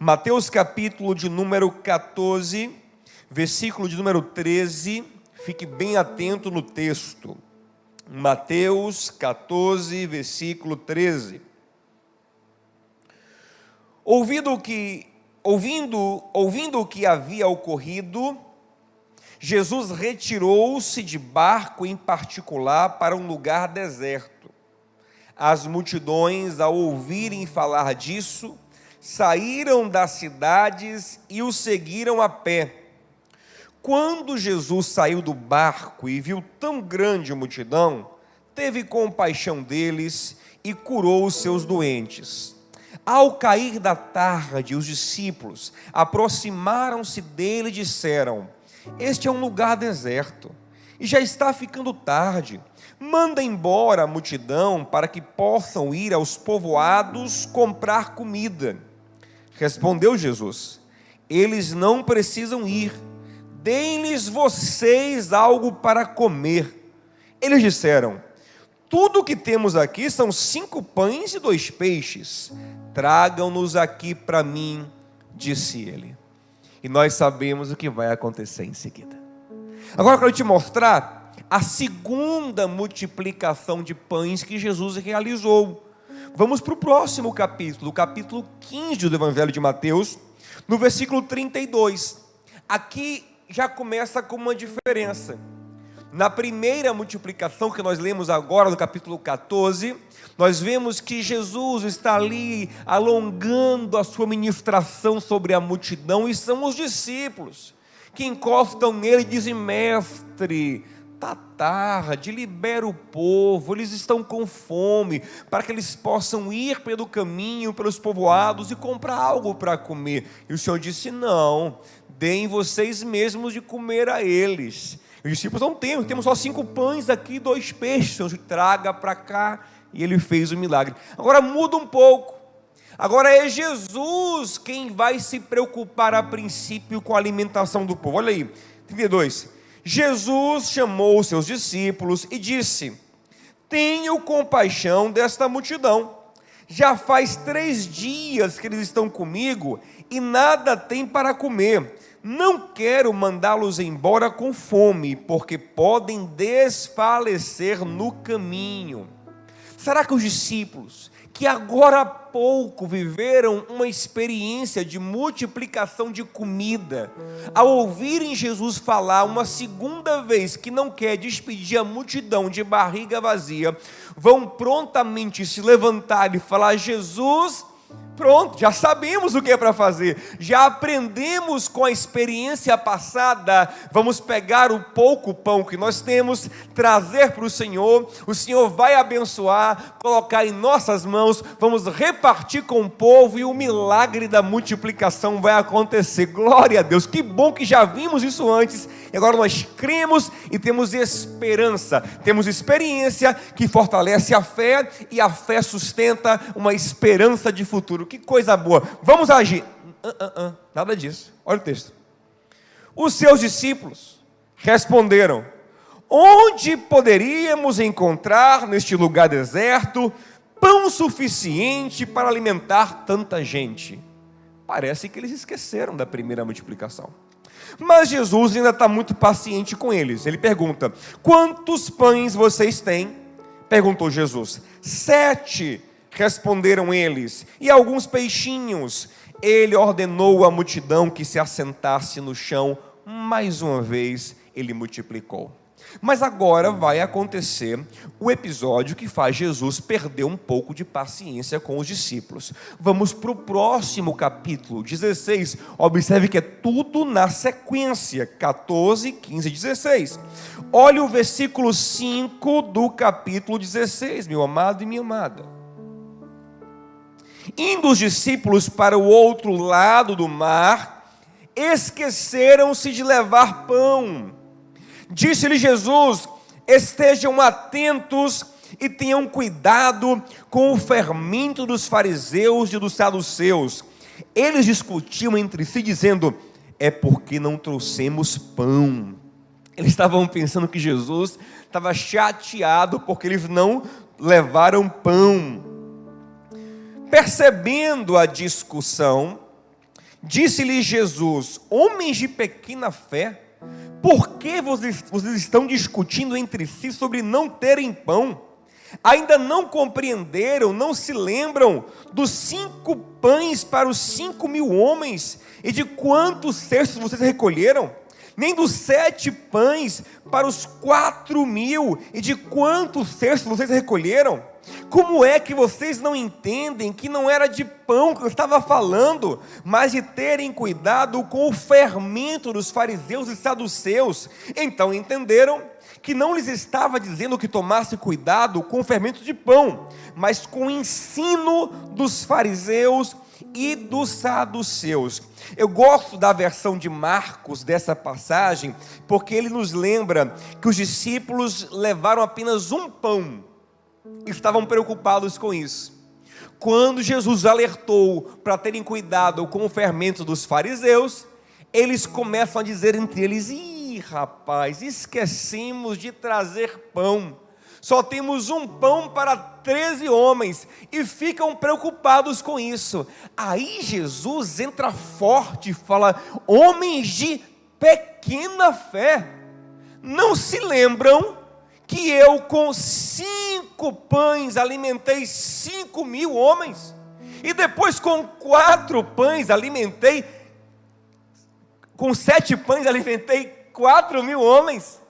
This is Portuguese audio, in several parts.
Mateus capítulo de número 14, versículo de número 13, fique bem atento no texto. Mateus 14, versículo 13. Ouvindo o que havia ocorrido, Jesus retirou-se de barco em particular para um lugar deserto. As multidões, ao ouvirem falar disso, saíram das cidades e o seguiram a pé. Quando Jesus saiu do barco e viu tão grande multidão, teve compaixão deles e curou os seus doentes. Ao cair da tarde, os discípulos aproximaram-se dele e disseram: este é um lugar deserto e já está ficando tarde. Manda embora a multidão para que possam ir aos povoados comprar comida. Respondeu Jesus: eles não precisam ir, deem-lhes vocês algo para comer. Eles disseram: tudo o que temos aqui são 5 pães e 2 peixes. Tragam-nos aqui para mim, disse ele. E nós sabemos o que vai acontecer em seguida. Agora eu quero te mostrar a segunda multiplicação de pães que Jesus realizou. Vamos para o próximo capítulo, o capítulo 15 do Evangelho de Mateus, no versículo 32. Aqui já começa com uma diferença. Na primeira multiplicação que nós lemos agora, no capítulo 14, nós vemos que Jesus está ali alongando a sua ministração sobre a multidão, e são os discípulos que encostam nele e dizem: mestre, está tarde, libera o povo, eles estão com fome, para que eles possam ir pelo caminho, pelos povoados e comprar algo para comer. E o Senhor disse: não, deem vocês mesmos de comer a eles. Os discípulos: não temos só 5 pães aqui, 2 peixes. O Senhor traga para cá. E ele fez o milagre. Agora muda um pouco. Agora é Jesus quem vai se preocupar a princípio com a alimentação do povo. Olha aí, 32. Jesus chamou os seus discípulos e disse: tenho compaixão desta multidão. Já faz 3 dias que eles estão comigo e nada têm para comer. Não quero mandá-los embora com fome, porque podem desfalecer no caminho. Será que os discípulos, que agora há pouco viveram uma experiência de multiplicação de comida, ao ouvirem Jesus falar uma segunda vez que não quer despedir a multidão de barriga vazia, vão prontamente se levantar e falar: Jesus, pronto, já sabemos o que é para fazer, já aprendemos com a experiência passada, vamos pegar o pouco pão que nós temos, trazer para o Senhor vai abençoar, colocar em nossas mãos, vamos repartir com o povo e o milagre da multiplicação vai acontecer. Glória a Deus, que bom que já vimos isso antes, e agora nós cremos e temos esperança, temos experiência que fortalece a fé, e a fé sustenta uma esperança de futuro. Que coisa boa, vamos agir. Nada disso, olha o texto. Os seus discípulos responderam: onde poderíamos encontrar neste lugar deserto pão suficiente para alimentar tanta gente? Parece que eles esqueceram da primeira multiplicação. Mas Jesus ainda está muito paciente com eles. Ele pergunta: quantos pães vocês têm? Perguntou Jesus. 7, responderam eles, e alguns peixinhos. Ele ordenou à multidão que se assentasse no chão. Mais uma vez ele multiplicou. Mas agora vai acontecer o episódio que faz Jesus perder um pouco de paciência com os discípulos. Vamos para o próximo capítulo, 16. Observe que é tudo na sequência, 14, 15 e 16. Olha o versículo 5 do capítulo 16, meu amado e minha amada. Indo os discípulos para o outro lado do mar, esqueceram-se de levar pão. Disse-lhe Jesus: estejam atentos e tenham cuidado com o fermento dos fariseus e dos saduceus. Eles discutiam entre si, dizendo: é porque não trouxemos pão. Eles estavam pensando que Jesus estava chateado porque eles não levaram pão. Percebendo a discussão, Disse-lhe Jesus: homens de pequena fé, por que vocês estão discutindo entre si sobre não terem pão? Ainda não compreenderam, não se lembram dos 5 pães para os 5.000 homens, e de quantos cestos vocês recolheram? Nem dos 7 pães para os 4.000, e de quantos cestos vocês recolheram? Como é que vocês não entendem que não era de pão que eu estava falando, mas de terem cuidado com o fermento dos fariseus e saduceus? Então entenderam que não lhes estava dizendo que tomasse cuidado com o fermento de pão, mas com o ensino dos fariseus e dos saduceus. Eu gosto da versão de Marcos dessa passagem, porque ele nos lembra que os discípulos levaram apenas um pão, e estavam preocupados com isso. Quando Jesus alertou para terem cuidado com o fermento dos fariseus, eles começam a dizer entre eles: ih, rapaz, esquecemos de trazer pão, só temos um pão para 13 homens, e ficam preocupados com isso. Aí Jesus entra forte e fala: homens de pequena fé, não se lembram que eu com 5 pães alimentei 5.000 homens, e depois com 4 pães alimentei, com 7 pães alimentei 4.000 homens?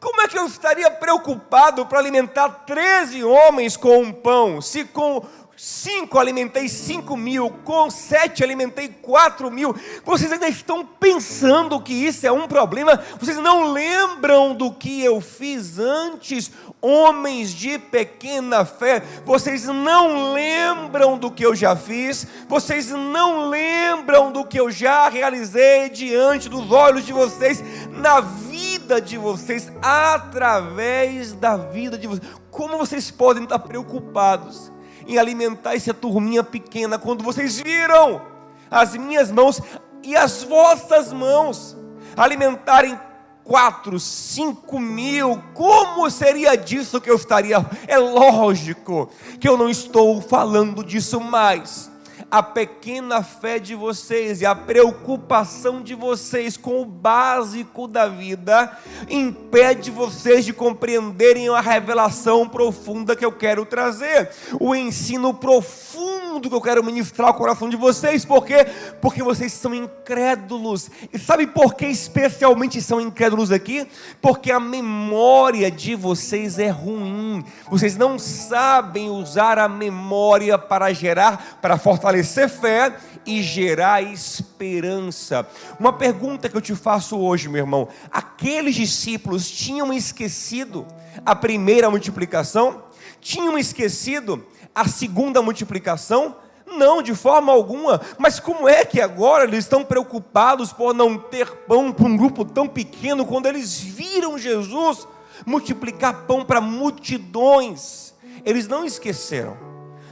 Como é que eu estaria preocupado para alimentar 13 homens com um pão, se com 5 alimentei 5.000, com 7 alimentei 4.000? Vocês ainda estão pensando que isso é um problema? Vocês não lembram do que eu fiz antes, homens de pequena fé? Vocês não lembram do que eu já fiz? Vocês não lembram do que eu já realizei diante dos olhos de vocês, na vida de vocês, através da vida de vocês? Como vocês podem estar preocupados em alimentar essa turminha pequena, quando vocês viram as minhas mãos e as vossas mãos alimentarem 4, 5.000? Como seria disso que eu estaria? É lógico que eu não estou falando disso mais. A pequena fé de vocês e a preocupação de vocês com o básico da vida impede vocês de compreenderem a revelação profunda que eu quero trazer, o ensino profundo que eu quero ministrar ao coração de vocês. Por quê? Porque vocês são incrédulos. E sabe por que especialmente são incrédulos aqui? Porque a memória de vocês é ruim. Vocês não sabem usar a memória para fortalecer fé e gerar esperança. Uma pergunta que eu te faço hoje, meu irmão: aqueles discípulos tinham esquecido a primeira multiplicação? Tinham esquecido a segunda multiplicação? Não, de forma alguma. Mas como é que agora eles estão preocupados por não ter pão para um grupo tão pequeno, quando eles viram Jesus multiplicar pão para multidões? Eles não esqueceram,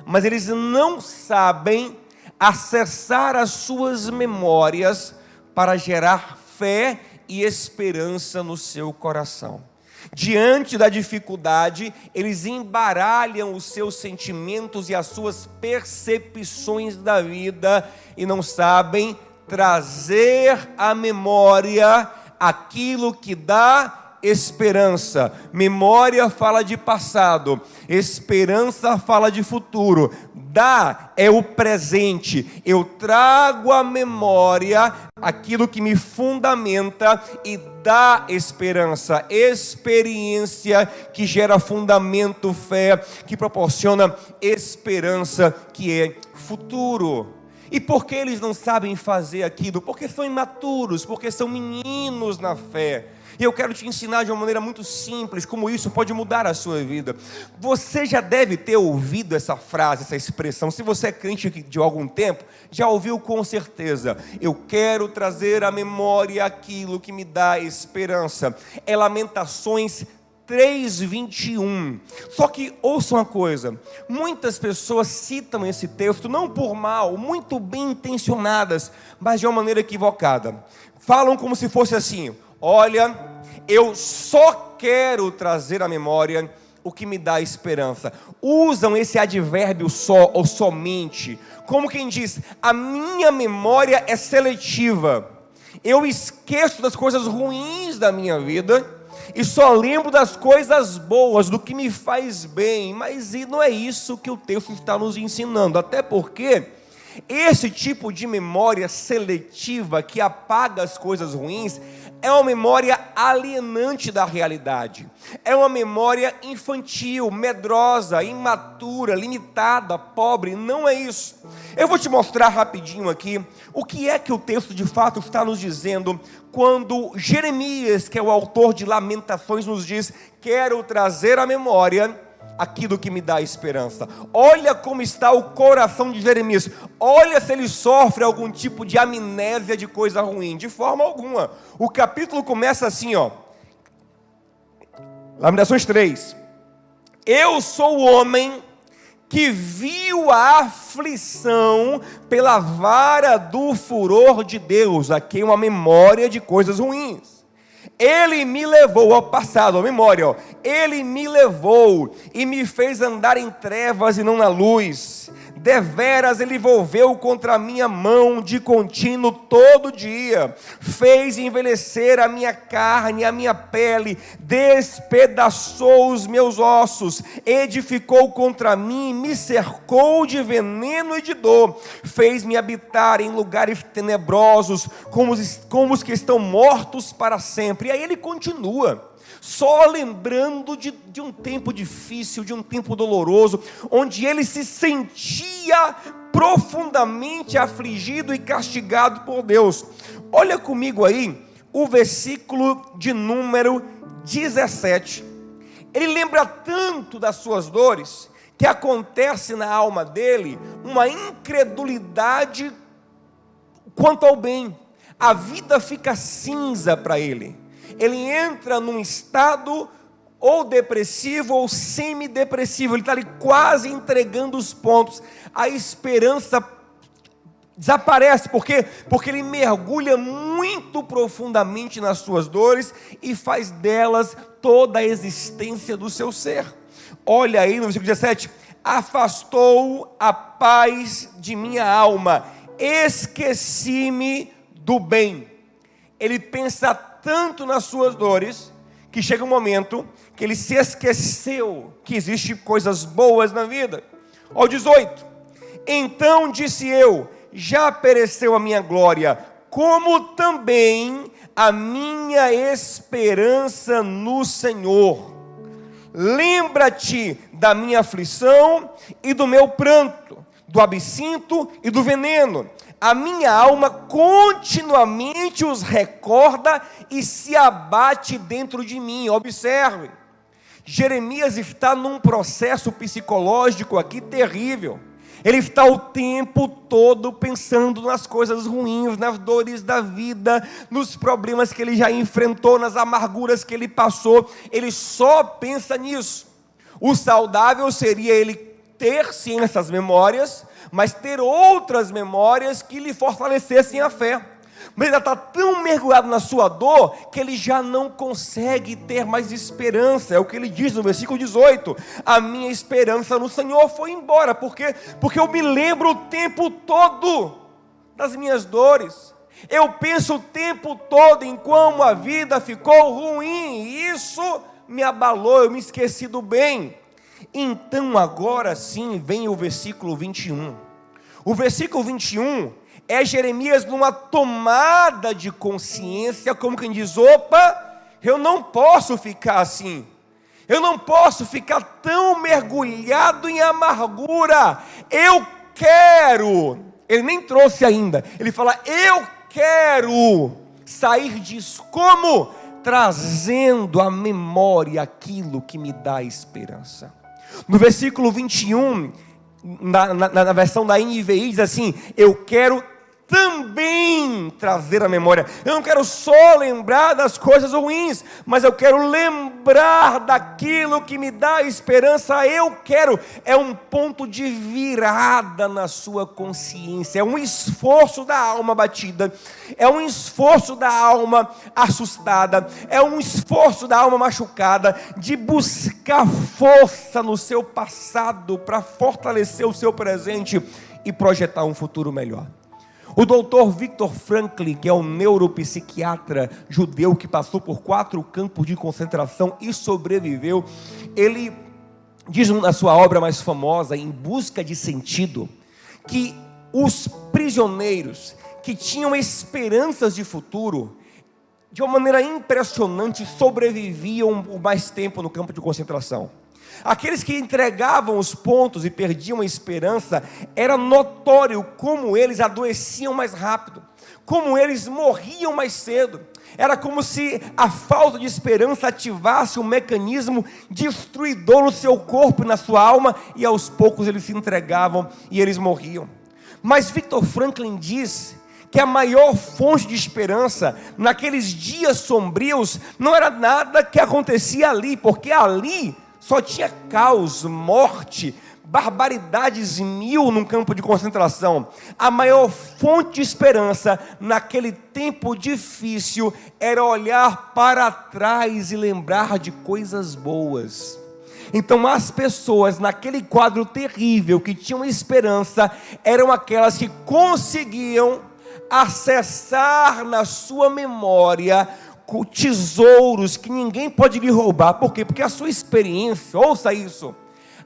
mas eles não sabem acessar as suas memórias para gerar fé e esperança no seu coração. Diante da dificuldade, eles embaralham os seus sentimentos e as suas percepções da vida, e não sabem trazer à memória aquilo que dá esperança. Memória fala de passado, esperança fala de futuro. Dá é o presente. Eu trago à memória aquilo que me fundamenta e dá esperança, experiência que gera fundamento, fé, que proporciona esperança, que é futuro. E por que eles não sabem fazer aquilo? Porque são imaturos, porque são meninos na fé. E eu quero te ensinar de uma maneira muito simples como isso pode mudar a sua vida. Você já deve ter ouvido essa frase, essa expressão. Se você é crente de algum tempo, já ouviu com certeza. Eu quero trazer à memória aquilo que me dá esperança. É Lamentações 3:21. Só que ouça uma coisa: muitas pessoas citam esse texto não por mal, muito bem intencionadas, mas de uma maneira equivocada. Falam como se fosse assim: olha, eu só quero trazer à memória o que me dá esperança. Usam esse advérbio só ou somente, como quem diz, a minha memória é seletiva. Eu esqueço das coisas ruins da minha vida e só lembro das coisas boas, do que me faz bem. Mas não é isso que o texto está nos ensinando, até porque esse tipo de memória seletiva que apaga as coisas ruins é uma memória alienante da realidade. É uma memória infantil, medrosa, imatura, limitada, pobre. Não é isso. Eu vou te mostrar rapidinho aqui o que é que o texto de fato está nos dizendo quando Jeremias, que é o autor de Lamentações, nos diz: quero trazer à memória aquilo que me dá esperança. Olha como está o coração de Jeremias. Olha se ele sofre algum tipo de amnésia de coisa ruim. De forma alguma. O capítulo começa assim, ó. Lamentações 3. Eu sou o homem que viu a aflição pela vara do furor de Deus. Aqui é uma memória de coisas ruins. Ele me levou ao passado, à memória, ó. Ele me levou e me fez andar em trevas e não na luz. Deveras ele volveu contra a minha mão de contínuo todo dia. Fez envelhecer a minha carne, a minha pele, despedaçou os meus ossos, edificou contra mim, me cercou de veneno e de dor. Fez-me habitar em lugares tenebrosos, como os que estão mortos para sempre. E aí ele continua, só lembrando de um tempo difícil, de um tempo doloroso, onde ele se sentia profundamente afligido e castigado por Deus. Olha comigo aí, o versículo de número 17. Ele lembra tanto das suas dores, que acontece na alma dele uma incredulidade quanto ao bem. A vida fica cinza para ele. Ele entra num estado ou depressivo ou semidepressivo. Ele está ali quase entregando os pontos. A esperança desaparece. Por quê? Porque ele mergulha muito profundamente nas suas dores e faz delas toda a existência do seu ser. Olha aí no versículo 17. Afastou a paz de minha alma, esqueci-me do bem. Ele pensa tanto nas suas dores, que chega um momento que ele se esqueceu que existem coisas boas na vida. Ao 18, então disse eu, já pereceu a minha glória, como também a minha esperança no Senhor. Lembra-te da minha aflição e do meu pranto, do absinto e do veneno. A minha alma continuamente os recorda e se abate dentro de mim. Observe, Jeremias está num processo psicológico aqui terrível. Ele está o tempo todo pensando nas coisas ruins, nas dores da vida, nos problemas que ele já enfrentou, nas amarguras que ele passou. Ele só pensa nisso. O saudável seria ele ter sim essas memórias, mas ter outras memórias que lhe fortalecessem a fé. Mas ele está tão mergulhado na sua dor, que ele já não consegue ter mais esperança. É o que ele diz no versículo 18, a minha esperança no Senhor foi embora. Por quê? Porque eu me lembro o tempo todo das minhas dores. Eu penso o tempo todo em como a vida ficou ruim, e isso me abalou, eu me esqueci do bem. Então agora sim vem o versículo 21. O versículo 21 é Jeremias numa tomada de consciência, como quem diz, opa, eu não posso ficar assim. Eu não posso ficar tão mergulhado em amargura. Eu quero, ele nem trouxe ainda, ele fala, eu quero sair disso. Como? Trazendo à memória aquilo que me dá esperança. No versículo 21, na versão da NVI diz assim, eu quero também sim trazer a memória. Eu não quero só lembrar das coisas ruins, mas eu quero lembrar daquilo que me dá esperança. É um ponto de virada na sua consciência, é um esforço da alma batida, é um esforço da alma assustada, é um esforço da alma machucada, de buscar força no seu passado para fortalecer o seu presente e projetar um futuro melhor. O doutor Viktor Frankl, que é um neuropsiquiatra judeu que passou por 4 campos de concentração e sobreviveu, ele diz na sua obra mais famosa, Em Busca de Sentido, que os prisioneiros que tinham esperanças de futuro, de uma maneira impressionante, sobreviviam mais tempo no campo de concentração. Aqueles que entregavam os pontos e perdiam a esperança, era notório como eles adoeciam mais rápido, como eles morriam mais cedo. Era como se a falta de esperança ativasse um mecanismo destruidor no seu corpo e na sua alma, e aos poucos eles se entregavam e eles morriam. Mas Viktor Frankl diz que a maior fonte de esperança naqueles dias sombrios não era nada que acontecia ali, porque ali só tinha caos, morte, barbaridades mil num campo de concentração. A maior fonte de esperança naquele tempo difícil era olhar para trás e lembrar de coisas boas. Então as pessoas naquele quadro terrível que tinham esperança eram aquelas que conseguiam acessar na sua memória tesouros que ninguém pode lhe roubar. Por quê? Porque a sua experiência, ouça isso,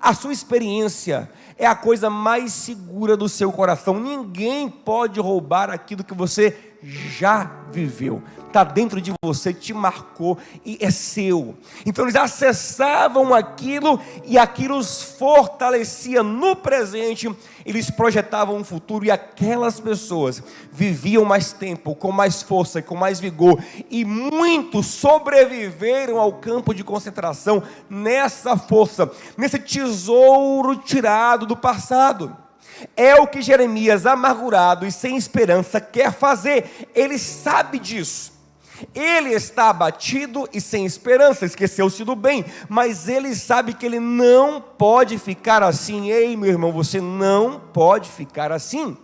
a sua experiência é a coisa mais segura do seu coração. Ninguém pode roubar aquilo que você já viveu, está dentro de você, te marcou e é seu. Então eles acessavam aquilo e aquilo os fortalecia no presente. Eles projetavam um futuro e aquelas pessoas viviam mais tempo, com mais força e com mais vigor, e muitos sobreviveram ao campo de concentração nessa força, nesse tesouro tirado do passado. É o que Jeremias, amargurado e sem esperança, quer fazer. Ele sabe disso. Ele está abatido e sem esperança, esqueceu-se do bem, mas ele sabe que ele não pode ficar assim. Ei, meu irmão, você não pode ficar assim.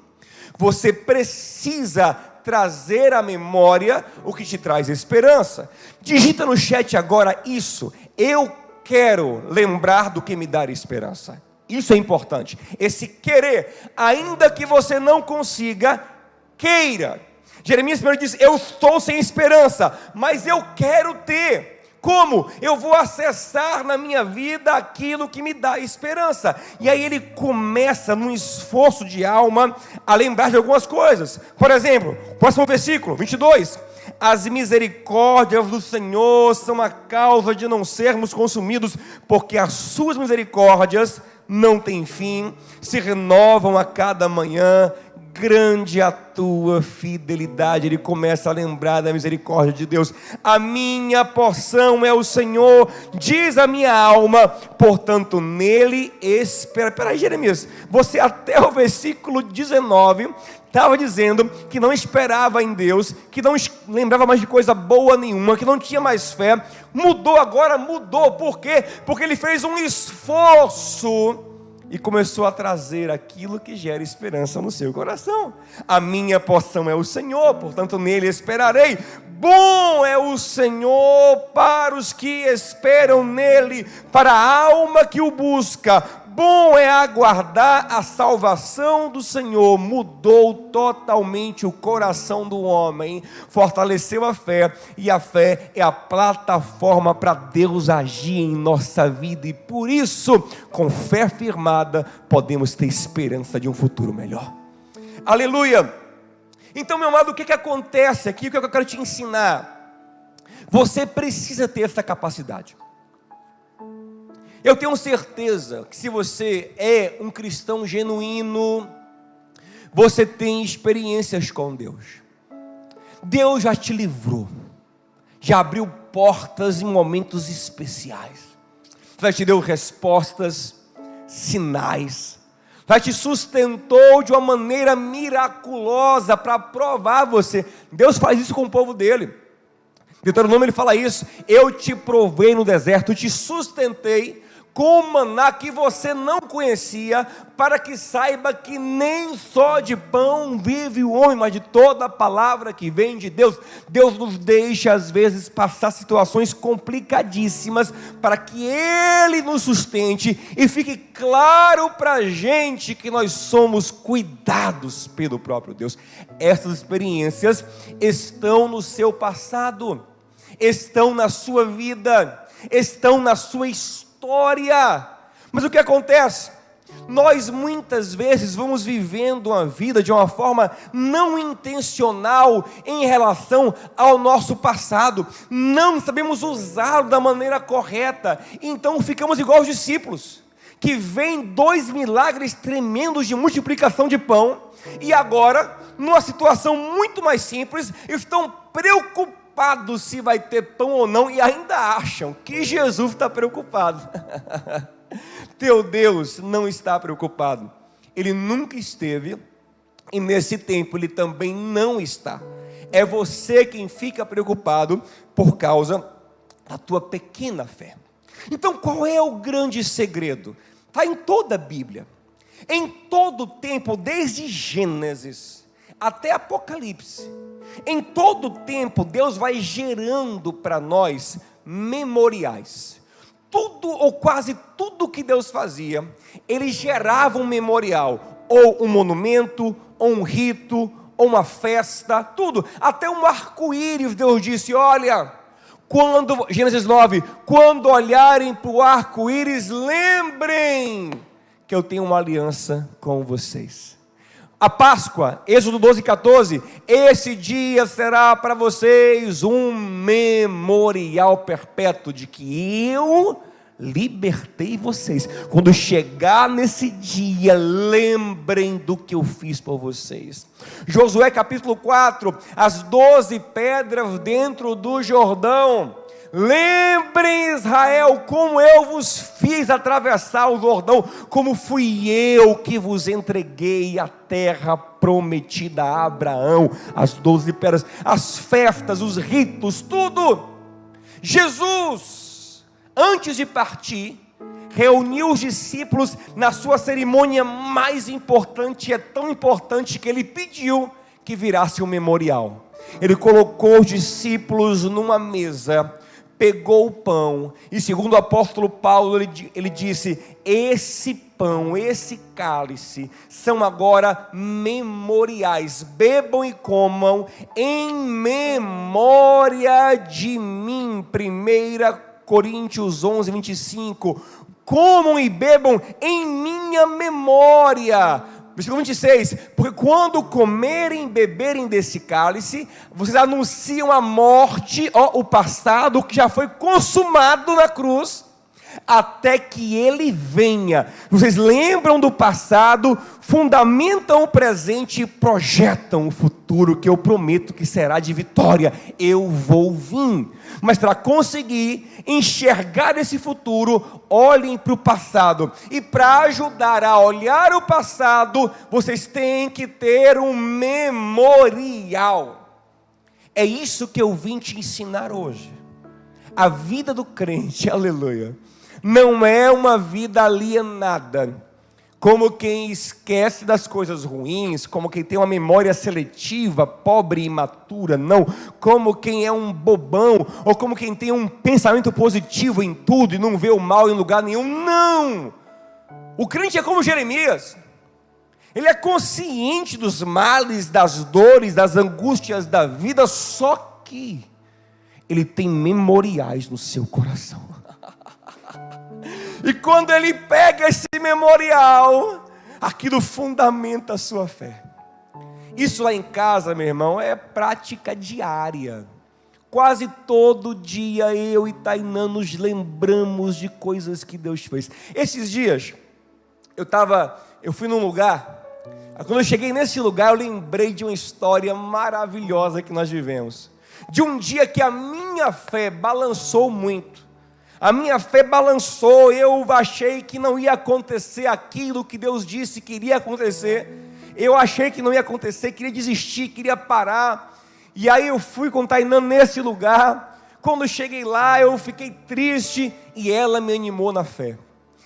Você precisa trazer à memória o que te traz esperança. Digita no chat agora isso: eu quero lembrar do que me dá esperança. Isso é importante, esse querer, ainda que você não consiga, queira. Jeremias primeiro diz: eu estou sem esperança, mas eu quero ter. Como? Eu vou acessar na minha vida aquilo que me dá esperança. E aí ele começa num esforço de alma a lembrar de algumas coisas. Por exemplo, próximo versículo, 22. As misericórdias do Senhor são a causa de não sermos consumidos, porque as suas misericórdias não têm fim, se renovam a cada manhã. Grande a tua fidelidade. Ele começa a lembrar da misericórdia de Deus. A minha porção é o Senhor, diz a minha alma, portanto nele espera. Peraí, Jeremias, você até o versículo 19 estava dizendo que não esperava em Deus, que não lembrava mais de coisa boa nenhuma, que não tinha mais fé. Mudou agora, mudou. Por quê? Porque ele fez um esforço e começou a trazer aquilo que gera esperança no seu coração. A minha porção é o Senhor, portanto nele esperarei. Bom é o Senhor para os que esperam nele, para a alma que o busca. Bom é aguardar a salvação do Senhor. Mudou totalmente o coração do homem, fortaleceu a fé, e a fé é a plataforma para Deus agir em nossa vida, e por isso, com fé firmada, podemos ter esperança de um futuro melhor. Aleluia! Então, meu amado, o que acontece aqui? O que eu quero te ensinar? Você precisa ter essa capacidade. Eu tenho certeza que se você é um cristão genuíno, você tem experiências com Deus. Deus já te livrou, já abriu portas em momentos especiais, já te deu respostas, sinais, Pai te sustentou de uma maneira miraculosa para provar você. Deus faz isso com o povo dele. Deuteronômio ele fala isso: eu te provei no deserto, te sustentei com o maná que você não conhecia, para que saiba que nem só de pão vive o homem, mas de toda a palavra que vem de Deus. Deus nos deixa às vezes passar situações complicadíssimas, para que Ele nos sustente, e fique claro para a gente que nós somos cuidados pelo próprio Deus. Essas experiências estão no seu passado, estão na sua vida, estão na sua história. Mas o que acontece? Nós muitas vezes vamos vivendo uma vida de uma forma não intencional em relação ao nosso passado, não sabemos usá-lo da maneira correta, então ficamos igual os discípulos, que veem 2 milagres tremendos de multiplicação de pão, e agora, numa situação muito mais simples, estão preocupados se vai ter pão ou não, e ainda acham que Jesus está preocupado. Teu Deus não está preocupado, Ele nunca esteve, e nesse tempo Ele também não está. É você quem fica preocupado por causa da tua pequena fé. Então qual é o grande segredo? Está em toda a Bíblia, em todo o tempo, desde Gênesis até Apocalipse. Em todo o tempo, Deus vai gerando para nós memoriais. Tudo ou quase tudo que Deus fazia, Ele gerava um memorial, ou um monumento, ou um rito, ou uma festa, tudo. Até um arco-íris, Deus disse: olha, Gênesis 9, quando olharem para o arco-íris, lembrem que eu tenho uma aliança com vocês. A Páscoa, Êxodo 12:14, esse dia será para vocês um memorial perpétuo de que eu libertei vocês. Quando chegar nesse dia, lembrem do que eu fiz por vocês. Josué capítulo 4, as 12 pedras dentro do Jordão. Lembrem, Israel, como eu vos fiz atravessar o Jordão, como fui eu que vos entreguei a terra prometida a Abraão, as 12 pedras, as festas, os ritos, tudo. Jesus, antes de partir, reuniu os discípulos na sua cerimônia mais importante, é tão importante que ele pediu que virasse um memorial. Ele colocou os discípulos numa mesa, pegou o pão, e segundo o apóstolo Paulo, ele disse: esse pão, esse cálice, são agora memoriais, bebam e comam em memória de mim. 1 Coríntios 11, 25, comam e bebam em minha memória. Versículo 26, porque quando comerem e beberem desse cálice, vocês anunciam a morte, o passado que já foi consumado na cruz, até que ele venha. Vocês lembram do passado, fundamentam o presente e projetam o futuro, que eu prometo que será de vitória. Eu vou vir. Mas para conseguir enxergar esse futuro, olhem para o passado. E para ajudar a olhar o passado, vocês têm que ter um memorial. É isso que eu vim te ensinar hoje. A vida do crente, aleluia, não é uma vida alienada, como quem esquece das coisas ruins, como quem tem uma memória seletiva, pobre e imatura, não, como quem é um bobão, ou como quem tem um pensamento positivo em tudo e não vê o mal em lugar nenhum, não. O crente é como Jeremias, ele é consciente dos males, das dores, das angústias da vida, só que ele tem memoriais no seu coração. E quando ele pega esse memorial, aquilo fundamenta a sua fé. Isso lá em casa, meu irmão, é prática diária. Quase todo dia eu e Tainã nos lembramos de coisas que Deus fez. Esses dias, eu fui num lugar, quando eu cheguei nesse lugar, eu lembrei de uma história maravilhosa que nós vivemos. De um dia que a minha fé balançou muito. A minha fé balançou, eu achei que não ia acontecer aquilo que Deus disse que iria acontecer. Eu achei que não ia acontecer, queria desistir, queria parar. E aí eu fui com Tainã nesse lugar. Quando cheguei lá, eu fiquei triste e ela me animou na fé.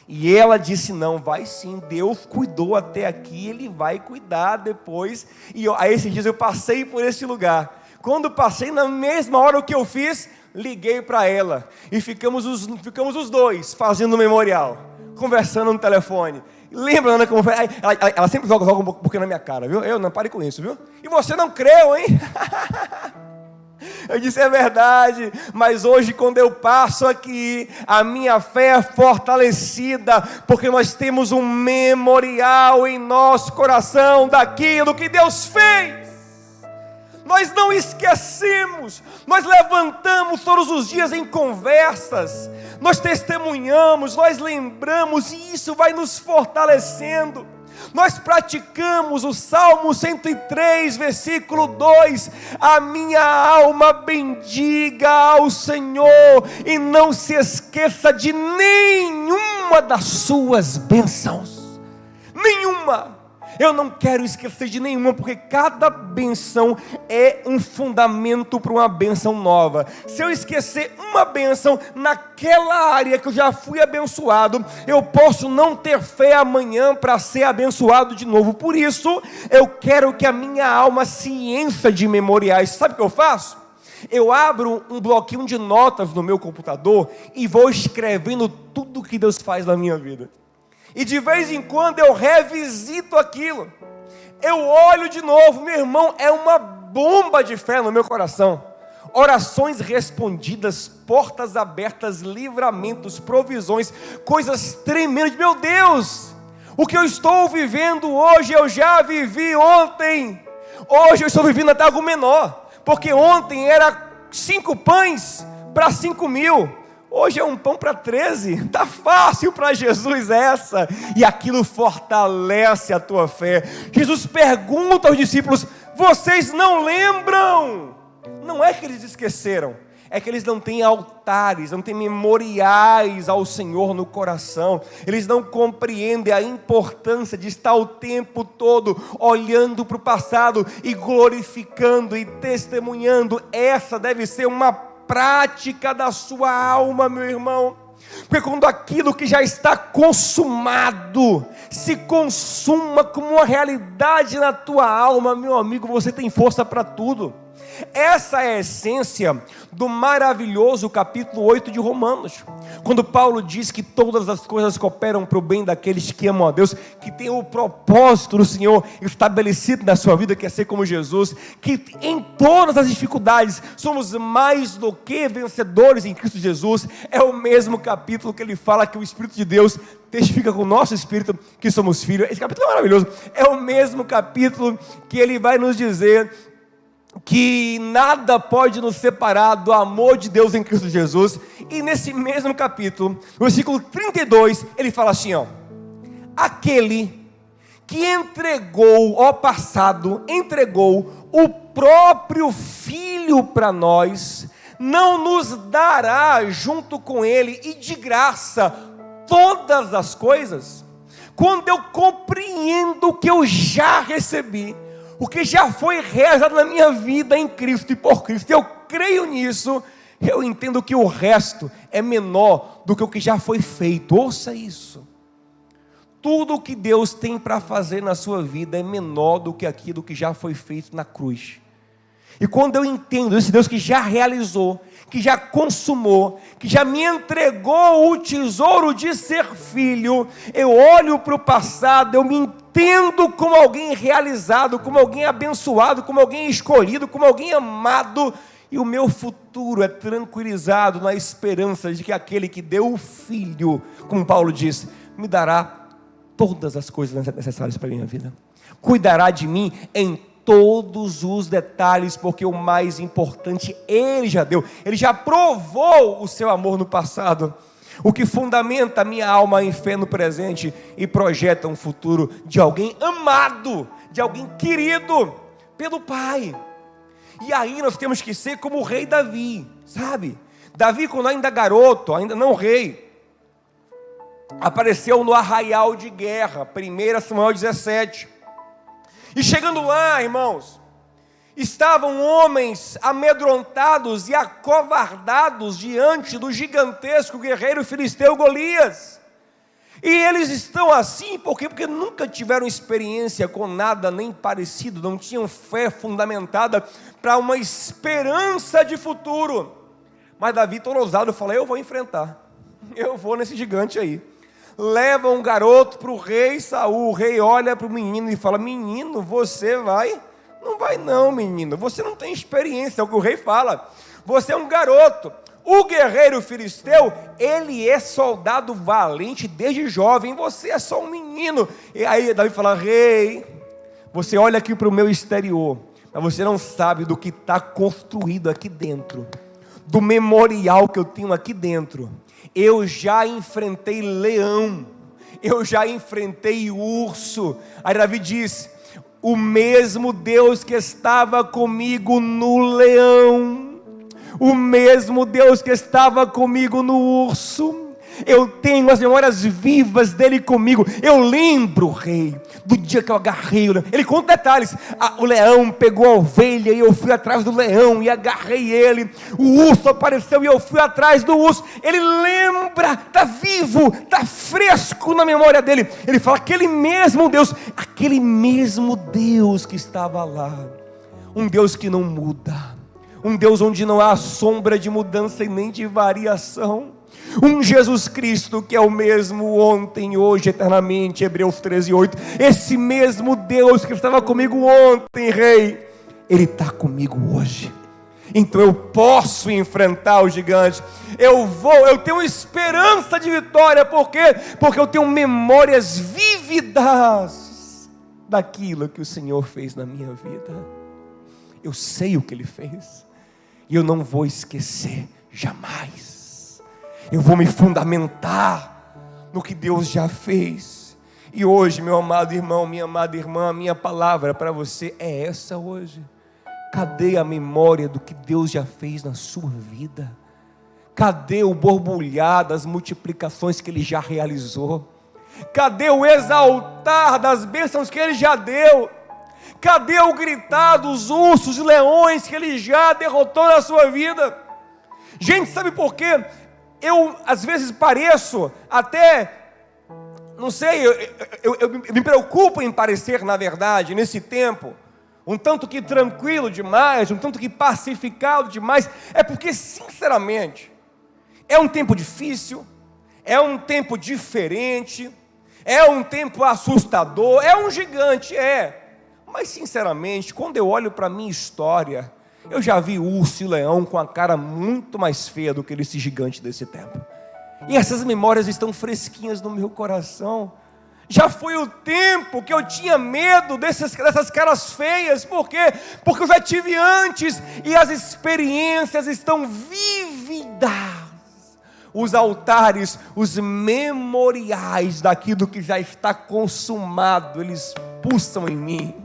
E ela disse: não, vai sim, Deus cuidou até aqui, Ele vai cuidar depois. Aí esses dias eu passei por esse lugar. Quando passei, na mesma hora, o que eu fiz? Liguei para ela. E ficamos os dois fazendo o memorial, conversando no telefone. Lembra, Ana, como foi? Ela sempre joga um pouquinho na minha cara, viu? Eu não, pare com isso, viu? E você não creu, hein? Eu disse: é verdade, mas hoje quando eu passo aqui, a minha fé é fortalecida, porque nós temos um memorial em nosso coração daquilo que Deus fez. Nós não esquecemos, nós levantamos todos os dias em conversas, nós testemunhamos, nós lembramos, e isso vai nos fortalecendo. Nós praticamos o Salmo 103, versículo 2, a minha alma bendiga ao Senhor, e não se esqueça de nenhuma das suas bênçãos, nenhuma. Eu não quero esquecer de nenhuma, porque cada bênção é um fundamento para uma bênção nova. Se eu esquecer uma bênção naquela área que eu já fui abençoado, eu posso não ter fé amanhã para ser abençoado de novo. Por isso, eu quero que a minha alma se encha de memoriais. Sabe o que eu faço? Eu abro um bloquinho de notas no meu computador e vou escrevendo tudo que Deus faz na minha vida. E de vez em quando eu revisito aquilo, eu olho de novo. Meu irmão, é uma bomba de fé no meu coração. Orações respondidas, portas abertas, livramentos, provisões, coisas tremendas. Meu Deus, o que eu estou vivendo hoje, eu já vivi ontem. Hoje eu estou vivendo até algo menor, porque ontem era 5 pães para 5.000. Hoje é um pão para 13, está fácil para Jesus essa, e aquilo fortalece a tua fé. Jesus pergunta aos discípulos: vocês não lembram? Não é que eles esqueceram, é que eles não têm altares, não têm memoriais ao Senhor no coração. Eles não compreendem a importância de estar o tempo todo olhando para o passado e glorificando e testemunhando. Essa deve ser uma prática da sua alma, meu irmão, porque quando aquilo que já está consumado se consuma como uma realidade na tua alma, meu amigo, você tem força para tudo. Essa é a essência do maravilhoso capítulo 8 de Romanos, quando Paulo diz que todas as coisas cooperam para o bem daqueles que amam a Deus, que tem o propósito do Senhor estabelecido na sua vida, que é ser como Jesus, que em todas as dificuldades somos mais do que vencedores em Cristo Jesus. É o mesmo capítulo que ele fala que o Espírito de Deus testifica com o nosso espírito que somos filhos. Esse capítulo é maravilhoso. É o mesmo capítulo que ele vai nos dizer que nada pode nos separar do amor de Deus em Cristo Jesus. E nesse mesmo capítulo, no versículo 32, ele fala assim, aquele que entregou o próprio Filho para nós, não nos dará junto com ele e de graça todas as coisas? Quando eu compreendo o que eu já recebi, o que já foi realizado na minha vida em Cristo e por Cristo, eu creio nisso, eu entendo que o resto é menor do que o que já foi feito. Ouça isso. Tudo o que Deus tem para fazer na sua vida é menor do que aquilo que já foi feito na cruz. E quando eu entendo esse Deus que já realizou, que já consumou, que já me entregou o tesouro de ser filho, eu olho para o passado, eu me entendo como alguém realizado, como alguém abençoado, como alguém escolhido, como alguém amado, e o meu futuro é tranquilizado na esperança de que aquele que deu o Filho, como Paulo disse, me dará todas as coisas necessárias para a minha vida, cuidará de mim em todos os detalhes, porque o mais importante Ele já deu, Ele já provou o seu amor no passado, o que fundamenta a minha alma em fé no presente e projeta um futuro de alguém amado, de alguém querido pelo Pai. E aí nós temos que ser como o rei Davi, sabe? Davi, quando ainda garoto, ainda não rei, apareceu no arraial de guerra, 1 Samuel 17. E chegando lá, irmãos, estavam homens amedrontados e acovardados diante do gigantesco guerreiro filisteu Golias. E eles estão assim, porque nunca tiveram experiência com nada nem parecido, não tinham fé fundamentada para uma esperança de futuro. Mas Davi, todo ousado, fala: eu vou enfrentar, eu vou nesse gigante aí. Leva um garoto para o rei Saul. O rei olha para o menino e fala: menino, você vai? Não vai não, menino, você não tem experiência. É o que o rei fala: você é um garoto. O guerreiro filisteu, ele é soldado valente desde jovem, você é só um menino. E aí Davi fala: rei, você olha aqui para o meu exterior, mas você não sabe do que está construído aqui dentro, do memorial que eu tenho aqui dentro. Eu já enfrentei leão, eu já enfrentei urso. Aí Davi diz: o mesmo Deus que estava comigo no leão, o mesmo Deus que estava comigo no urso, eu tenho as memórias vivas dele comigo. Eu lembro, rei, do dia que eu agarrei o leão. Ele conta detalhes: o leão pegou a ovelha e eu fui atrás do leão e agarrei ele. O urso apareceu e eu fui atrás do urso. Ele lembra, está vivo, está fresco na memória dele. Ele fala: aquele mesmo Deus que estava lá, um Deus que não muda, um Deus onde não há sombra de mudança e nem de variação, um Jesus Cristo que é o mesmo ontem, hoje, eternamente. Hebreus 13:8. Esse mesmo Deus que estava comigo ontem, rei, Ele está comigo hoje. Então eu posso enfrentar o gigante. Eu tenho esperança de vitória. Por quê? Porque eu tenho memórias vívidas daquilo que o Senhor fez na minha vida. Eu sei o que Ele fez e eu não vou esquecer jamais. Eu vou me fundamentar no que Deus já fez. E hoje, meu amado irmão, minha amada irmã, a minha palavra para você é essa hoje. Cadê a memória do que Deus já fez na sua vida? Cadê o borbulhar das multiplicações que Ele já realizou? Cadê o exaltar das bênçãos que Ele já deu? Cadê o gritar dos ursos e leões que Ele já derrotou na sua vida? Gente, sabe por quê? Eu às vezes pareço até, não sei, eu me preocupo em parecer, na verdade, nesse tempo, um tanto que tranquilo demais, um tanto que pacificado demais. É porque, sinceramente, é um tempo difícil, é um tempo diferente, é um tempo assustador, é um gigante, mas sinceramente, quando eu olho para a minha história, eu já vi urso e leão com a cara muito mais feia do que esse gigante desse tempo. E essas memórias estão fresquinhas no meu coração. Já foi o tempo que eu tinha medo dessas caras feias. Por quê? Porque eu já tive antes e as experiências estão vívidas. Os altares, os memoriais daquilo que já está consumado, eles pulsam em mim.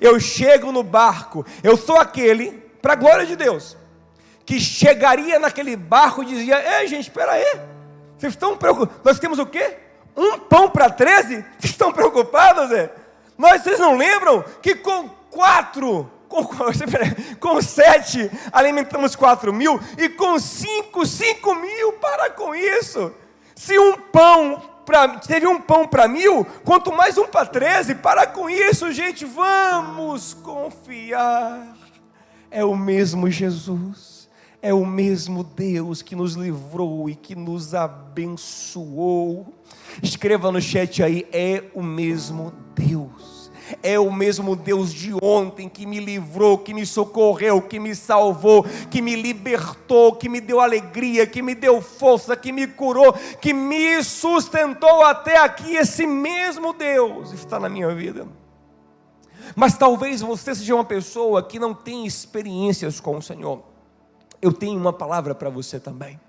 Eu chego no barco, eu sou aquele, para a glória de Deus, que chegaria naquele barco e dizia: ei, gente, espera aí, vocês estão preocupados? Nós temos o quê? Um pão para 13? Vocês estão preocupados? Vocês não lembram que com 7 alimentamos 4.000 e com 5.000? Para com isso. Se teve um pão para 1.000, quanto mais um para 13, para com isso, gente, vamos confiar. É o mesmo Jesus, é o mesmo Deus que nos livrou e que nos abençoou. Escreva no chat aí: é o mesmo Deus. É o mesmo Deus de ontem que me livrou, que me socorreu, que me salvou, que me libertou, que me deu alegria, que me deu força, que me curou, que me sustentou até aqui. Esse mesmo Deus está na minha vida. Mas talvez você seja uma pessoa que não tem experiências com o Senhor. Eu tenho uma palavra para você também.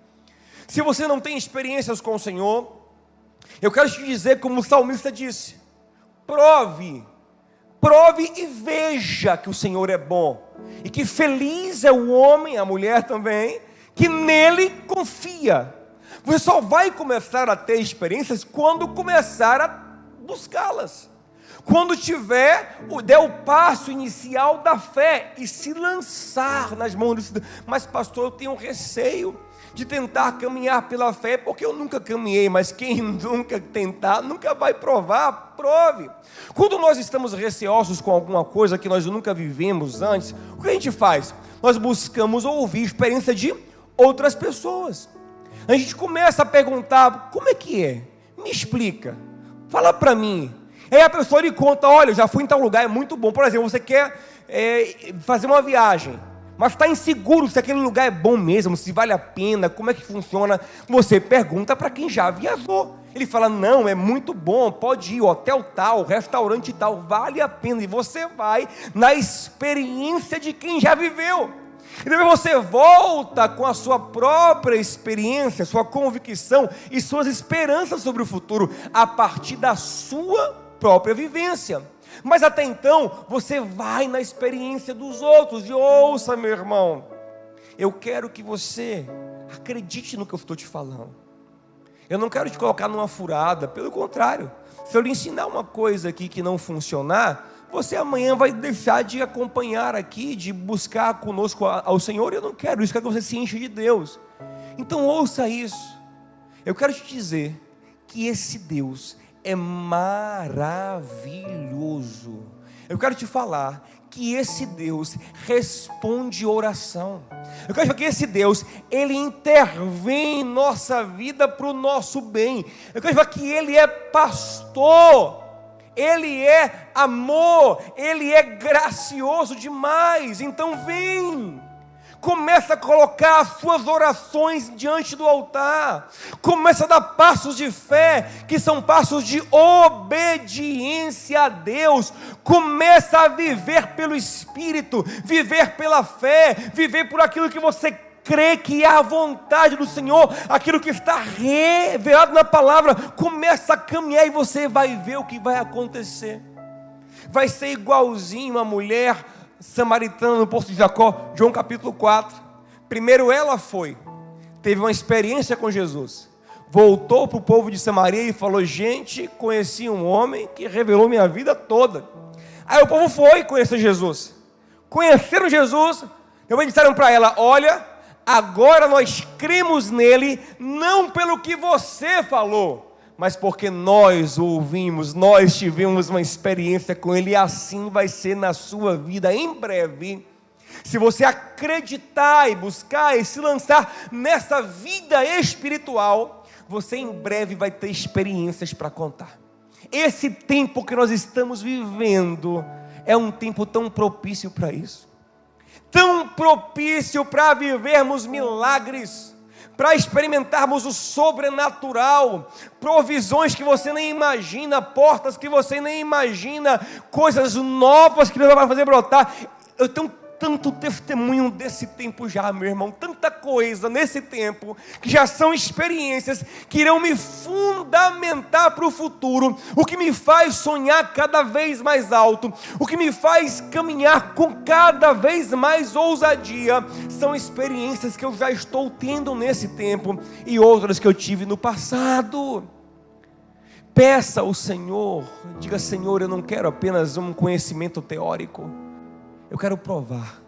Se você não tem experiências com o Senhor, eu quero te dizer, como o salmista disse: prove e veja que o Senhor é bom, e que feliz é o homem, a mulher também, que nele confia. Você só vai começar a ter experiências quando começar a buscá-las. Quando der o passo inicial da fé e se lançar nas mãos de Deus. Mas pastor, eu tenho receio de tentar caminhar pela fé, porque eu nunca caminhei, mas quem nunca tentar, nunca vai provar, prove. Quando nós estamos receosos com alguma coisa que nós nunca vivemos antes, o que a gente faz? Nós buscamos ouvir a experiência de outras pessoas. A gente começa a perguntar, como é que é? Me explica, fala para mim. Aí a pessoa lhe conta, olha, eu já fui em tal lugar, é muito bom. Por exemplo, você quer fazer uma viagem, mas está inseguro se aquele lugar é bom mesmo, se vale a pena, como é que funciona. Você pergunta para quem já viajou. Ele fala, não, é muito bom, pode ir, hotel tal, restaurante tal, vale a pena. E você vai na experiência de quem já viveu. E depois você volta com a sua própria experiência, sua convicção e suas esperanças sobre o futuro, a partir da sua própria vivência. Mas até então, você vai na experiência dos outros. E ouça, meu irmão, eu quero que você acredite no que eu estou te falando. Eu não quero te colocar numa furada, pelo contrário. Se eu lhe ensinar uma coisa aqui que não funcionar, você amanhã vai deixar de acompanhar aqui, de buscar conosco ao Senhor. Eu não quero isso, eu quero que você se enche de Deus. Então ouça isso. Eu quero te dizer que esse Deus é maravilhoso. Eu quero te falar que esse Deus responde oração. Eu quero te falar que esse Deus, Ele intervém em nossa vida para o nosso bem. Eu quero te falar que Ele é pastor, Ele é amor, Ele é gracioso demais. Então vem, começa a colocar as suas orações diante do altar, começa a dar passos de fé, que são passos de obediência a Deus, começa a viver pelo Espírito, viver pela fé, viver por aquilo que você crê que é a vontade do Senhor, aquilo que está revelado na palavra. Começa a caminhar e você vai ver o que vai acontecer. Vai ser igualzinho a mulher samaritana no poço de Jacó, João capítulo 4. Primeiro ela teve uma experiência com Jesus, voltou para o povo de Samaria e falou, gente, conheci um homem que revelou minha vida toda. Aí o povo foi conhecer Jesus, conheceram Jesus, depois disseram para ela, olha, agora nós cremos nele, não pelo que você falou, mas porque nós o ouvimos, nós tivemos uma experiência com Ele, e assim vai ser na sua vida em breve. Se você acreditar e buscar e se lançar nessa vida espiritual, você em breve vai ter experiências para contar. Esse tempo que nós estamos vivendo é um tempo tão propício para isso, tão propício para vivermos milagres, para experimentarmos o sobrenatural, provisões que você nem imagina, portas que você nem imagina, coisas novas que Deus vai fazer brotar. Eu tenho tanto testemunho desse tempo já, meu irmão, tanta coisa nesse tempo, que já são experiências que irão me fundamentar para o futuro, o que me faz sonhar cada vez mais alto, o que me faz caminhar com cada vez mais ousadia, são experiências que eu já estou tendo nesse tempo, e outras que eu tive no passado. Peça ao Senhor, diga, Senhor, eu não quero apenas um conhecimento teórico, eu quero provar,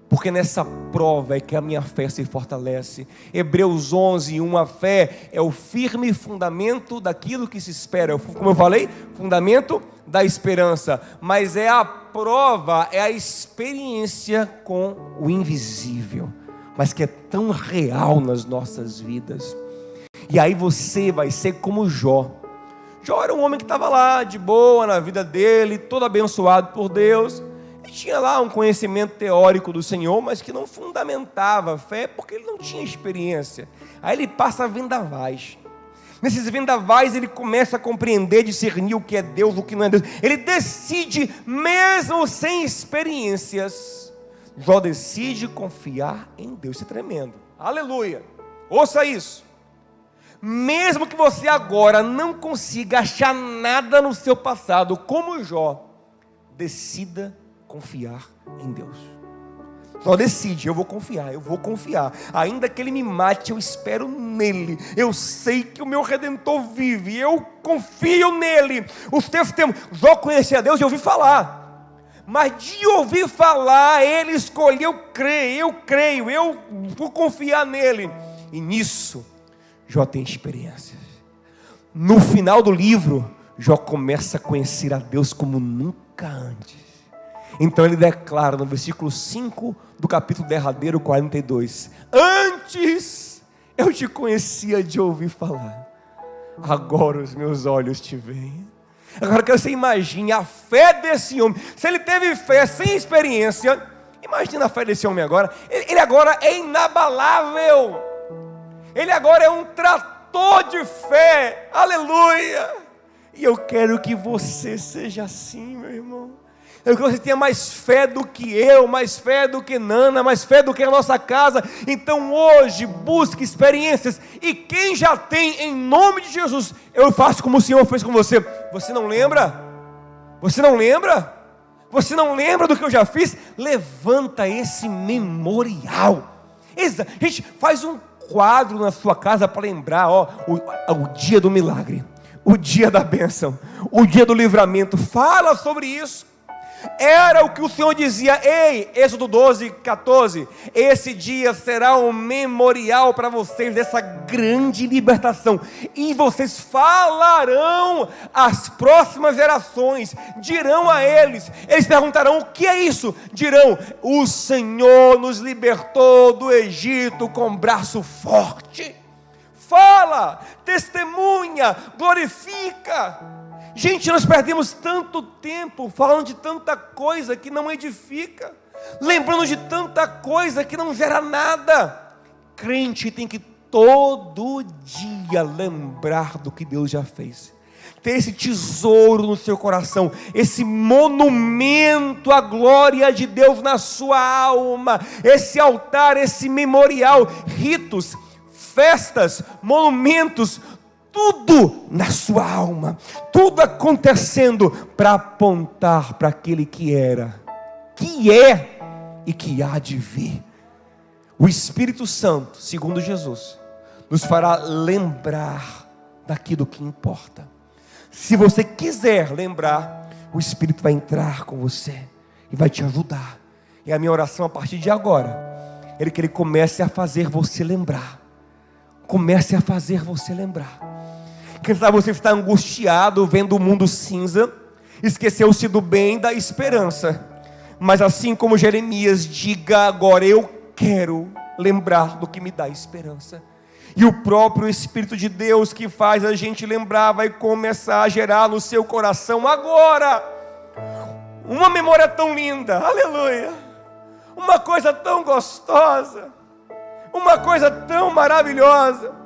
porque nessa prova é que a minha fé se fortalece. Hebreus 11:1, a fé é o firme fundamento daquilo que se espera, como eu falei, fundamento da esperança, mas é a prova, é a experiência com o invisível, mas que é tão real nas nossas vidas. E aí você vai ser como Jó. Jó era um homem que estava lá de boa na vida dele, todo abençoado por Deus. Ele tinha lá um conhecimento teórico do Senhor, mas que não fundamentava a fé, porque ele não tinha experiência. Aí ele passa vendavais. Nesses vendavais ele começa a compreender, discernir o que é Deus, o que não é Deus. Ele decide, mesmo sem experiências, Jó decide confiar em Deus. Isso é tremendo. Aleluia. Ouça isso. Mesmo que você agora não consiga achar nada no seu passado, como Jó, decida confiar em Deus. Só decide, eu vou confiar. Ainda que ele me mate, eu espero nele. Eu sei que o meu Redentor vive, eu confio nele. Os textos temos, Jó conhecia a Deus e ouvi falar. Mas de ouvir falar, ele escolheu crer, eu creio, eu vou confiar nele. E nisso, Jó tem experiências. No final do livro, Jó começa a conhecer a Deus como nunca antes. Então ele declara no versículo 5 do capítulo derradeiro 42: antes eu te conhecia de ouvir falar, agora os meus olhos te veem. Agora eu quero que você imagine a fé desse homem. Se ele teve fé sem experiência, imagina a fé desse homem agora. Ele agora é inabalável. Ele agora é um trator de fé. Aleluia. E eu quero que você seja assim, meu irmão. Eu quero que você tenha mais fé do que eu, mais fé do que Nana, mais fé do que a nossa casa. Então hoje, busque experiências. E quem já tem, em nome de Jesus, eu faço como o Senhor fez com você. Você não lembra? Você não lembra? Você não lembra do que eu já fiz? Levanta esse memorial. Gente, faz um quadro na sua casa para lembrar, o dia do milagre, o dia da bênção, o dia do livramento. Fala sobre isso. Era o que o Senhor dizia. Ei, Êxodo 12, 14. Esse dia será um memorial para vocês dessa grande libertação. E vocês falarão às próximas gerações. Dirão a eles. Eles perguntarão: o que é isso? Dirão: o Senhor nos libertou do Egito com braço forte. Fala, testemunha, glorifica. Gente, nós perdemos tanto tempo falando de tanta coisa que não edifica, lembrando de tanta coisa que não gera nada. Crente tem que todo dia lembrar do que Deus já fez, ter esse tesouro no seu coração, esse monumento à glória de Deus na sua alma, esse altar, esse memorial, ritos, festas, monumentos, tudo na sua alma, tudo acontecendo para apontar para aquele que era, que é e que há de vir. O Espírito Santo, segundo Jesus, nos fará lembrar daquilo que importa. Se você quiser lembrar, o Espírito vai entrar com você e vai te ajudar. E a minha oração a partir de agora é que ele comece a fazer você lembrar. Comece a fazer você lembrar. Quem sabe você está angustiado, vendo o mundo cinza, esqueceu-se do bem, da esperança. Mas assim como Jeremias, diga agora: eu quero lembrar do que me dá esperança. E o próprio Espírito de Deus que faz a gente lembrar vai começar a gerar no seu coração agora uma memória tão linda, aleluia, uma coisa tão gostosa, uma coisa tão maravilhosa.